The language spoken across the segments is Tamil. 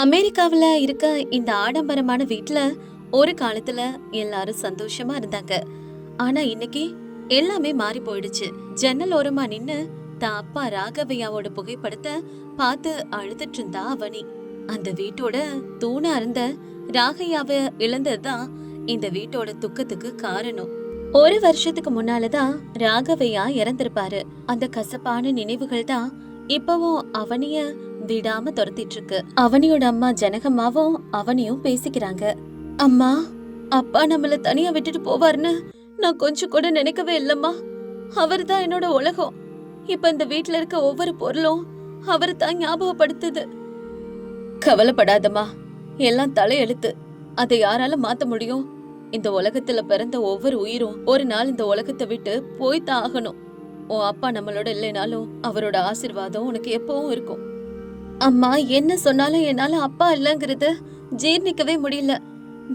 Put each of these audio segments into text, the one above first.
அமெரிக்காவுல இருக்க இந்த ஆடம்பரமான வீட்ல ஒரு காலத்துல எல்லாரும் சந்தோஷமா இருந்தாங்க. ஆனா இன்னைக்கு எல்லாமே மாறி போயிடுச்சு. ஜன்னல் ஓரமா நின்னு தான் அப்பா ராகவையாவோட புகைப்படத்தை பார்த்து அழுதுட்டு இருந்தா அவனி. அந்த வீட்டோட தூணா இருந்த ராகையாவ இழந்ததுதான் இந்த வீட்டோட துக்கத்துக்கு காரணம். ஒரு வருஷத்துக்கு முன்னாலதான் ராகவையா இறந்திருப்பாரு. அந்த கசப்பான நினைவுகள் தான் இப்பவும் அவனிய விடாம துரத்திட்டு இருக்கு. அவனியோட அம்மா ஜனகம்மாவும் அவனையும் பேசிக்கிறாங்க. அம்மா, அப்பா நம்மள தனியா விட்டுட்டு போவார்னு நான் கொஞ்சம் கூட நினைக்கவே இல்லம்மா. அவர்தான் என்னோட உலகம். இப்ப இந்த வீட்ல இருக்க ஒவ்வொரு பொருளும் அவரை தான் ஞாபகப்படுத்துது. கவலைப்படாதம்மா, எல்லாம் தலையெழுத்து. அதை யாரால மாத்த முடியும்? இந்த உலகத்துல பிறந்த ஒவ்வொரு உயிரும் ஒரு நாள் இந்த உலகத்தை விட்டு போய்தான் ஆகணும். உன் அப்பா நம்மளோட இல்லைனாலும் அவரோட ஆசீர்வாதம் உனக்கு எப்பவும் இருக்கும். அம்மா, என்ன சொன்னாலும் என்னால அப்பா இல்லங்கிறது ஜீர்ணிக்கவே முடியல.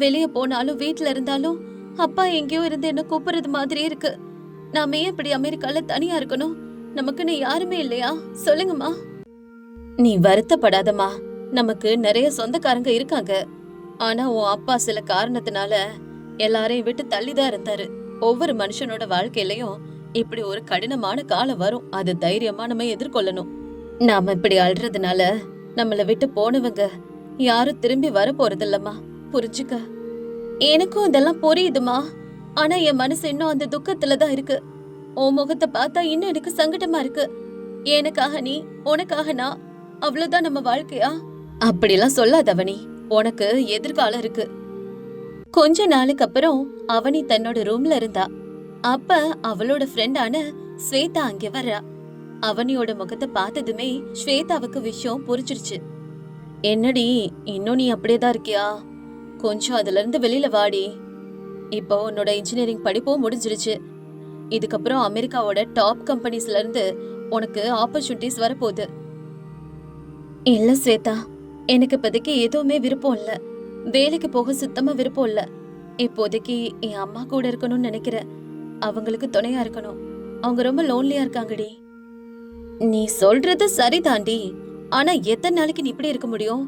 வெளிய போனாலும் வீட்ல இருந்தாலும் அப்பா எங்கேயோ இருந்து என்ன கூப்பிடுறது மாதிரி இருக்கு. நாம ஏன் இப்படி அமெரிக்கால தனியா இருக்கணும்? நமக்குன்னு யாருமே இல்லையா? சொல்லுங்கம்மா. நீ வருத்தப்படாதம்மா, நமக்கு நிறைய சொந்தக்காரங்க இருக்காங்க. ஆனா உன் அப்பா சில காரணத்தினால எல்லாரையும் விட்டு தள்ளிதான் இருந்தாரு. ஒவ்வொரு மனுஷனோட வாழ்க்கையிலயும் இப்படி ஒரு கடினமான காலம் வரும். அது தைரியமா நம்ம எதிர்கொள்ளணும். நாம இப்படி அழுறதுனால நம்மள விட்டு போனவங்க யாரும் திரும்பி வர போறது இல்லம்மா, புரிஞ்சுக்க. எனக்கும் இதெல்லாம் புரியுதுமா. ஆனா என் மனசு இன்னும் அந்த துக்கத்துலதான் இருக்கு. உன் முகத்தை பார்த்தா இன்னும் எனக்கு சங்கடமா இருக்கு. எனக்காக நீ, உனக்காக நான், அவ்வளவுதான் நம்ம வாழ்க்கையா? அப்படிலாம் சொல்லாத அவனி, உனக்கு எதிர்காலம் இருக்கு. கொஞ்ச நாளுக்கு அப்புறம் அவனி தன்னோட ரூம்ல இருந்தா. அப்ப அவளோட ஃப்ரெண்டான ஸ்வேதா அங்க வர்றா. அவனியோட முகத்தை பார்த்ததுமே ஸ்வேதாவுக்கு விஷயம் புரிஞ்சிருச்சு. என்னடி, இன்னும் நீ அப்படியேதான் இருக்கியா? கொஞ்சம் அதுல இருந்து வெளியில வாடி. இப்போ உன்னோட இன்ஜினியரிங் படிப்பும் முடிஞ்சிருச்சு. இதுக்கப்புறம் அமெரிக்காவோட டாப் கம்பெனிஸ்ல இருந்து உனக்கு ஆப்பர்ச்சுனிட்டிஸ் வரப்போகுது. இல்ல ஸ்வேதா, எனக்கு இப்போதைக்கு எதுவுமே விருப்பம் இல்ல. வேலைக்கு போக சுத்தமா விருப்பம் இல்ல. இப்போதைக்கு என் அம்மா கூட இருக்கணும்னு நினைக்கிறேன். அவங்களுக்கு துணையா இருக்கணும். அவங்க ரொம்ப லோன்லியா இருக்காங்கடி. நீ சொல்றது சரிதாண்டி. ஆனா எத்தனை நாளைக்கு நீ இப்படி இருக்க முடியும்?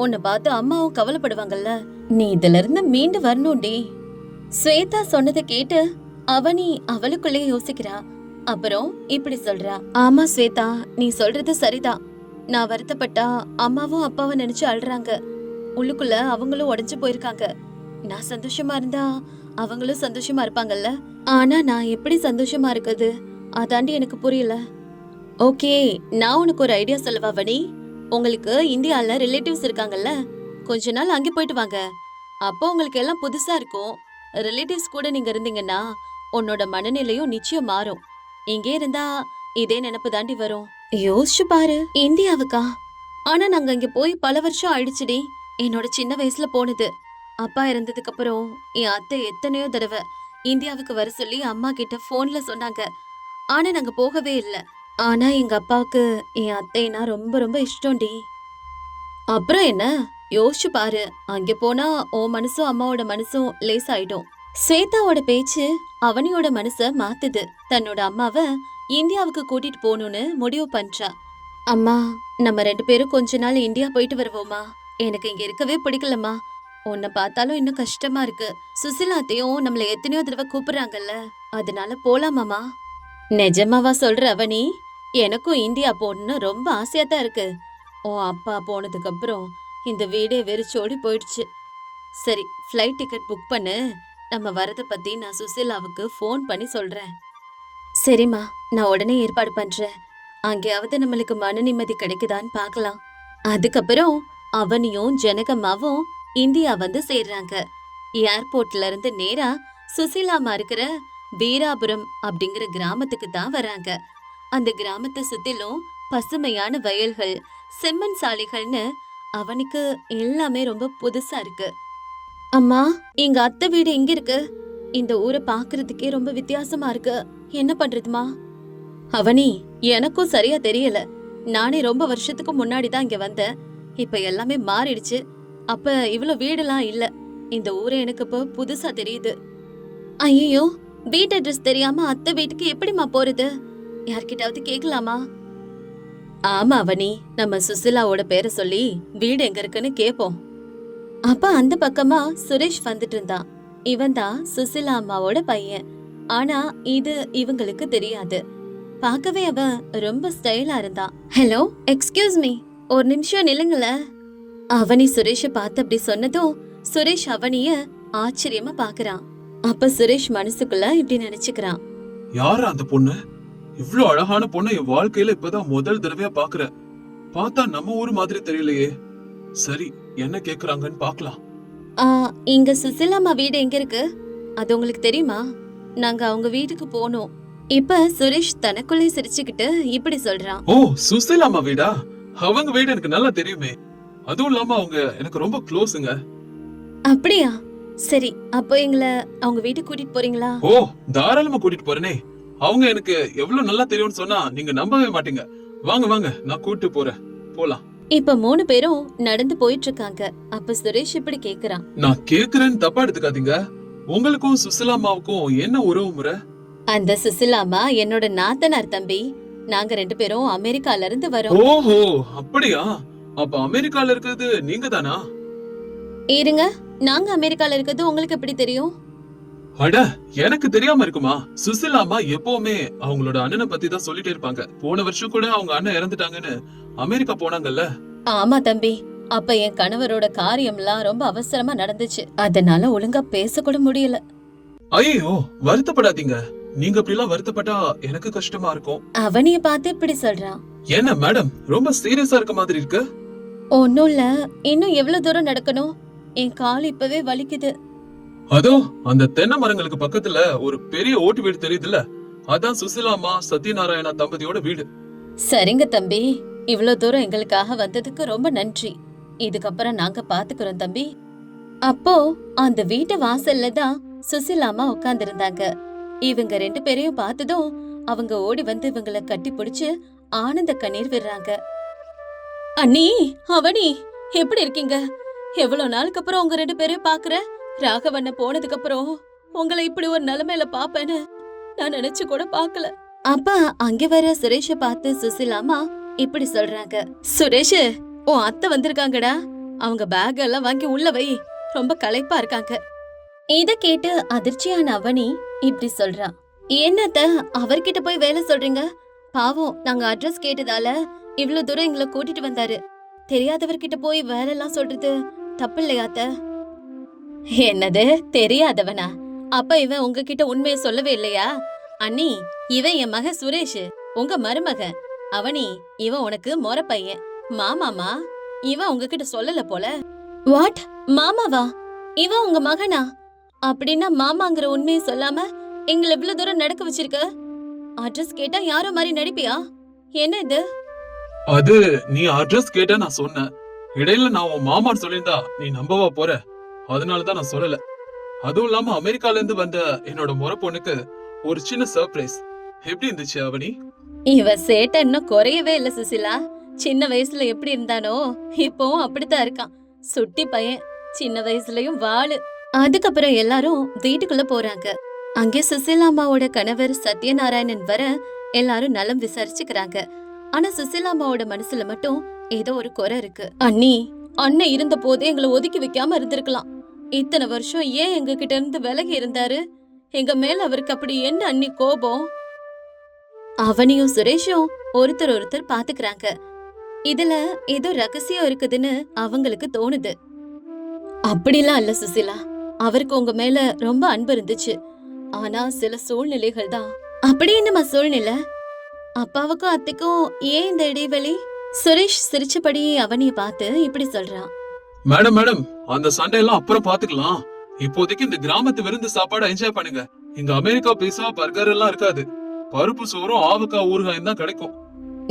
உன்னை பார்த்து அம்மாவும் கவலைப்படுவாங்கல்ல. நீ இதுல இருந்து மீண்டு வரணும்டி. ஸ்வேதா சொன்னதை கேட்டு அவனி அவளுக்குள்ளே யோசிக்கிறா. அப்புறம் இப்படி சொல்றா. ஆமா ஸ்வேதா, நீ சொல்றது சரிதான். நான் வருத்தப்பட்டா அம்மாவும் அப்பாவும் நினைச்சு அழுறாங்க. உள்ளுக்குள்ள அவங்களும் உடைஞ்சு போயிருக்காங்க. நான் சந்தோஷமா இருந்தா அவங்களும் சந்தோஷமா இருப்பாங்கல்ல. ஆனா நான் எப்படி சந்தோஷமா இருக்குது அதாண்டி எனக்கு புரியல. ஓகே, நான் உனக்கு ஒரு ஐடியா சொல்லவா வனி? உங்களுக்கு இந்தியால ரிலேட்டிவ்ஸ் இருக்காங்கல்ல, கொஞ்ச நாள் அங்கே போயிட்டு வாங்க. அப்போ உங்களுக்கு எல்லாம் புதுசா இருக்கும். ரிலேட்டிவ்ஸ் கூட நீங்க இருந்தீங்கன்னா உன்னோட மனநிலையும் நிச்சயம் மாறும். இங்கே இருந்தா இதே நினைப்பு தாண்டி வரும். யோசிச்சு பாரு, இந்தியாவுக்கா? ஆனா நாங்க இங்க போய் பல வருஷம் ஆயிடுச்சுடி. என்னோட சின்ன வயசுல போனது. அப்பா இறந்ததுக்கு அப்புறம் என் அத்தை எத்தனையோ தடவை இந்தியாவுக்கு வர சொல்லி அம்மா கிட்ட போன்ல சொன்னாங்க. ஆனா நாங்க போகவே இல்ல. ஆனா எங்க அப்பாவுக்கு என் அத்தைனா ரொம்ப ரொம்ப இஷ்டம்டி. அப்புறம் என்ன, யோசிச்சு பாரு. அங்க போனா உன் மனசும் அம்மாவோட மனசும் லேசாயிடும். ஸ்வேதாவோட பேச்சு அவனியோட மனச மாத்துது. தன்னோட அம்மாவை இந்தியாவுக்கு கூட்டிட்டு போகணும்னு முடிவு பண்றா. அம்மா, நம்ம 2 பேரும் கொஞ்ச நாள் இந்தியா போயிட்டு வருவோமா? எனக்கு இங்க இருக்கவே பிடிக்கலம்மா. உன்னை பார்த்தாலும் இன்னும் கஷ்டமா இருக்கு. சுசிலாத்தையும் நம்மள எத்தனையோ தடவை கூப்பிடுறாங்கல்ல, அதனால போலாமாமா? நிஜமாவா சொல்ற அவனி? எனக்கும் இந்தியா போகணும்னு ரொம்ப ஆசையா தான் இருக்கு. உன் அப்பா போனதுக்கு அப்புறம் இந்த வீடே வெறிச்சோடி போயிடுச்சு. சரி, ஃப்ளைட் டிக்கெட் புக் பண்ணு. நம்ம வரத பத்தி நான் சுசிலாவுக்கு ஃபோன் பண்ணி சொல்றேன். சரிம்மா, நான் உடனே ஏற்பாடு பண்றேன். அங்கேயாவது நம்மளுக்கு மன நிம்மதி கிடைக்குதான்னு பார்க்கலாம். அதுக்கப்புறம் அவனியும் ஜனகம்மாவும் இந்தியா வந்து சேர்றாங்க. ஏர்போர்ட்ல இருந்து நேரா சுசிலாமா இருக்கிற வீராபுரம் அப்படிங்கிற கிராமத்துக்கு தான் வராங்க. அந்த கிராமத்தை சுத்திலும் பசுமையான வயல்கள், செம்மண் சாலைகள்னு அவனுக்கு எல்லாமே ரொம்ப புதுசா இருக்கு. அம்மா, எங்க அத்தை வீடு எங்க இருக்கு? இந்த ஊரை பாக்குறதுக்கே ரொம்ப வித்தியாசமா இருக்கு. என்ன பண்றதுமா? அவனி, எனக்கும் சரியா தெரியல. நானே ரொம்ப வருஷத்துக்கு முன்னாடி தான் இங்க வந்தேன். இப்ப எல்லாமே மாறிடுச்சு. அப்ப இவ்வளவு வீடெல்லாம் இல்ல. இந்த ஊரே எனக்கு இப்ப புதுசா தெரியுது. ஐயோ, வீட்டு அட்ரஸ் தெரியாம அத்தை வீட்டுக்கு எப்படிமா போறது? யார்கிட்டயாவது கேட்கலாமா? ஆமா அவனி, நம்ம சுசிலாவோட பேரை சொல்லி வீடு எங்க இருக்குன்னு கேப்போம். அப்ப அந்த பக்கமா சுரேஷ் வந்துட்டு இருந்தான். இவன் தான் சுசிலா அம்மாவோட பையன். ஆனா இது இவங்களுக்கு தெரியாது. பார்க்கவே அவன் ரொம்ப ஸ்டைலா இருந்தான். ஹலோ, எக்ஸ்கியூஸ் மீ, ஒரு நிமிஷம் நில்லுங்கள. அவனி சுரேஷ பார்த்து அப்படி சொன்னதும் சுரேஷ் அவனிய ஆச்சரியமா பாக்குறான். அப்ப சுரேஷ் மனசுக்குள்ள இப்படி நினைச்சுக்கிறான். யாரா அந்த பொண்ணு? இவ்ளோ அழகான பொண்ணு என் வாழ்க்கையில இப்பதான் முதல் தடவையா பாக்குறேன். பார்த்தா நம்ம ஊரு மாதிரி தெரியலையே. சரி, என்ன கேக்குறாங்கன்னு பாக்கலாம். இங்க சுசிலாமா வீடு எங்க இருக்கு? அது உங்களுக்கு தெரியுமா? நாங்க அவங்க வீட்டுக்கு போனோம். இப்ப சுரேஷ் தனக்குள்ளே சிரிச்சுக்கிட்டு இப்படி சொல்றான். ஓ, சுசிலாமா வீடா? அவங்க வீடு எனக்கு நல்லா தெரியுமே. அதுவும் இல்லாம அவங்க எனக்கு ரொம்ப க்ளோஸுங்க. அப்படியா? சரி, அப்போ எங்களை அவங்க வீட்டுக்கு கூட்டிட்டு போறீங்களா? ஓ, தாராளமா கூட்டிட்டு போறேனே. அவங்க எனக்கு எவ்வளவு நல்லா தெரியும்னு சொன்னா நீங்க நம்பவே மாட்டீங்க. வாங்க வாங்க, நான் கூட்டிட்டு போறேன், போலாம். இப்ப 3 பேரும் நடந்து போயிட்டு இருக்காங்க. அப்ப சுரேஷ் இப்படி கேக்குறான். நான் கேக்குறேன்னு தப்பா எடுத்துக்காதீங்க. உங்களுக்கும் சுசிலாமாவுக்கும் என்ன உறவு முறை? அந்த சுசிலாமா என்னோட நாத்தனார் தம்பி. நாங்க 2 பேரும் அமெரிக்கால இருந்து வரோம். ஓஹோ, அப்படியா? அப்ப அமெரிக்கால இருக்கிறது நீங்க தானா? இருங்க, நாங்க அமெரிக்கால இருக்கிறது உங்களுக்கு எப்படி தெரியும்? அட, எனக்கு தெரியாம இருக்குமா? சுசிலாமா எப்பவுமே அவங்களோட அண்ணனை பத்தி தான் சொல்லிட்டே இருப்பாங்க. போன வருஷம் கூட அவங்க அண்ணன் இறந்துட்டாங்கன்னு அமெரிக்கா போனாங்கல்ல. ஆமா தம்பி, அப்ப என் கணவரோட காரியம்லாம் ரொம்ப அவசரமா நடந்துச்சு. அதனால ஒழுங்கா பேச கூட முடியல. ஐயோ, வருத்தப்படாதீங்க. நீங்க அப்படிலாம் வருத்தப்பட்டா எனக்கு கஷ்டமா இருக்கும். அவனிய பார்த்து இப்படி சொல்றான். என்ன மேடம், ரொம்ப சீரியஸா இருக்க மாதிரி இருக்கு. ஒண்ணும் இல்ல, இன்னும் எவ்வளவு தூரம் நடக்கணும்? என் கால் இப்பவே வலிக்குது. அதோ அந்த தென்னை மரங்களுக்கு பக்கத்துல ஒரு பெரிய ஓட்டு வீடு தெரியுதுல்ல, அதான் சுசிலாமா சத்யநாராயணா தம்பதியோட வீடு. சரிங்க தம்பி, இவ்வளவு தூரம் எங்களுக்காக வந்ததுக்கு ரொம்ப நன்றி. இதுக்கப்புறம் நாங்க பாத்துக்கிறோம் தம்பி. அப்போ அந்த வீட்டு வாசல்ல தான் சுசிலாமா உட்கார்ந்திருந்தாங்க. இவங்க 2 பேரையும் பார்த்ததும் அவங்க ஓடி வந்து இவங்கள கட்டி பிடிச்சு ஆனந்த கண்ணீர் விடுறாங்க. அண்ணி, அவனி, எப்படி இருக்கீங்க? எவ்வளவு நாளுக்கு அப்புறம் உங்க 2 பேரையும் பாக்குற. ராகவண்ண போனதுக்கு அப்புறம் உங்களை இப்படி ஒரு நிலைமையில பாப்பேன்னு நான் நினைச்சு கூட பாக்கல. அப்ப அங்க வர சுரேஷ பார்த்து சுசிலாமா இப்படி சொல்றாங்க. சுரேஷ், உன் அத்தை வந்திருக்காங்கடா. அவங்க பேக் எல்லாம் வாங்கி உள்ள வை, ரொம்ப களைப்பா இருக்காங்க. இத கேட்டு அதிர்ச்சியான அவனி இப்படி சொல்றா. என்னத்த அவர்கிட்ட போய் வேலை சொல்றீங்க? பாவம், நாங்க அட்ரஸ் கேட்டதால இவ்வளவு தூரம் எங்களை கூட்டிட்டு வந்தாரு. தெரியாதவர்கிட்ட போய் வேலை எல்லாம் சொல்றது தப்பு இல்லையாத்த? என்னது தெரியாதவனா? அப்ப இவன் உங்ககிட்ட உண்மையை சொல்லவே இல்லையா? அண்ணி, இவன் என் மகன் சுரேஷ், உங்க மருமகன். அவனி, இவன் உனக்கு மொற பையன். மாமாமா, இவன் உங்ககிட்ட சொல்லல போல. வாட், மாமாவா? இவன் உங்க மகனா? அப்படின்னா மாமாங்கிற உண்மையை சொல்லாம எங்களை இவ்வளவு தூரம் நடக்க வச்சிருக்க. அட்ரஸ் கேட்டா யாரோ மாதிரி நடிப்பியா? என்ன இது? அது நீ அட்ரஸ் கேட்ட நான் சொன்னேன். இடையில நான் உன் மாமான்னு சொல்லியிருந்தா நீ நம்பவா போற? அதனாலதான் நான் சொல்லல. அதுவும் இல்லாம அமெரிக்கால இருந்து வந்த என்னோட முறை பொண்ணுக்கு ஒரு சின்ன சர்ப்ரைஸ். எப்படி இருந்துச்சு அவனி? இவ சேட்டை இன்னும் குறையவே இல்ல சுசிலா. சின்ன வயசுல எப்படி இருந்தானோ இப்பவும் அப்படித்தான் இருக்கான். சுட்டி பையன், சின்ன வயசுலயும் வாளு. அதுக்கப்புறம் எல்லாரும் வீட்டுக்குள்ள போறாங்க. அங்கே சுசிலாமாவோட கணவர் சத்யநாராயணன் வர எல்லாரும் நலம் விசாரிச்சுக்கிறாங்க. ஆனா சுசிலாமாவோட மனசுல மட்டும் ஏதோ ஒரு குறை இருக்கு. அண்ணி, அண்ணன் இருந்த போதே எங்களை ஒதுக்கி வைக்காம இருந்திருக்கலாம். இத்தனை வருஷம் ஏன் எங்க கிட்ட இருந்து விலகி இருந்தாரு? எங்க மேல அவருக்கு அப்படி என்ன அண்ணி கோபம்? அவனியும் சுரேஷும் ஒருத்தர் பாத்துக்கிறாங்க. இதுல ஏதோ ரகசியம் இருக்குதுன்னு அவங்களுக்கு தோணுது. அப்படிலாம் இல்ல சுசிலா, அவருக்கு உங்க மேல ரொம்ப அன்பு இருந்துச்சு. ஆனா சில சூழ்நிலைகள் தான். அப்படி என்னமா சூழ்நிலை? அப்பாவுக்கும் அத்தைக்கும் ஏன் இந்த இடைவெளி? சுரேஷ் சிரிச்சபடி அவனிய பார்த்து இப்படி சொல்றான். மேடம் மேடம், அந்த சண்டையெல்லாம் அப்புறம் பாத்துக்கலாம். இப்போதைக்கு இந்த கிராமத்து விருந்து சாப்பாடு என்ஜாய் பண்ணுங்க. இங்க அமெரிக்கா பீஸா பர்கர் எல்லாம் இருக்காது. பருப்பு சோறும் ஆவக்காய் ஊறுகாயும் தான் கிடைக்கும்.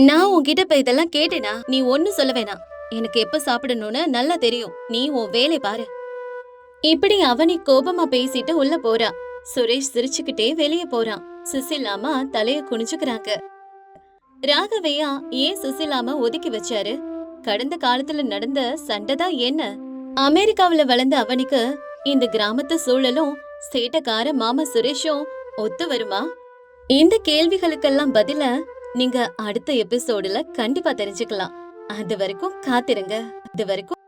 நான் உன்கிட்ட இப்ப இதெல்லாம் கேட்டேனா? நீ ஒண்ணு சொல்ல வேணாம். எனக்கு எப்ப சாப்பிடணும்னு நல்லா தெரியும். நீ உன் வேலை பாரு. இப்படி அவனி கோபமா பேசிட்டு உள்ள போறா. சுரேஷ் சிரிச்சுக்கிட்டே வெளியே போறான். சுசிலாமா தலைய குனிஞ்சுக்கிறாங்க. ராகவையா ஏன் சுசிலாமா ஒதுக்கி வச்சாரு? கடந்த காலத்துல நடந்த சண்டைதான் என்ன? அமெரிக்காவுல வளர்ந்த அவனுக்கு இந்த கிராமத்து சூழலும் சேட்டக்கார மாமா சுரேஷும் ஒத்து வருமா? இந்த கேள்விகளுக்கெல்லாம் பதில நீங்க அடுத்த எபிசோடுல கண்டிப்பா தெரிஞ்சுக்கலாம். அது வரைக்கும் காத்திருங்க. அது வரைக்கும்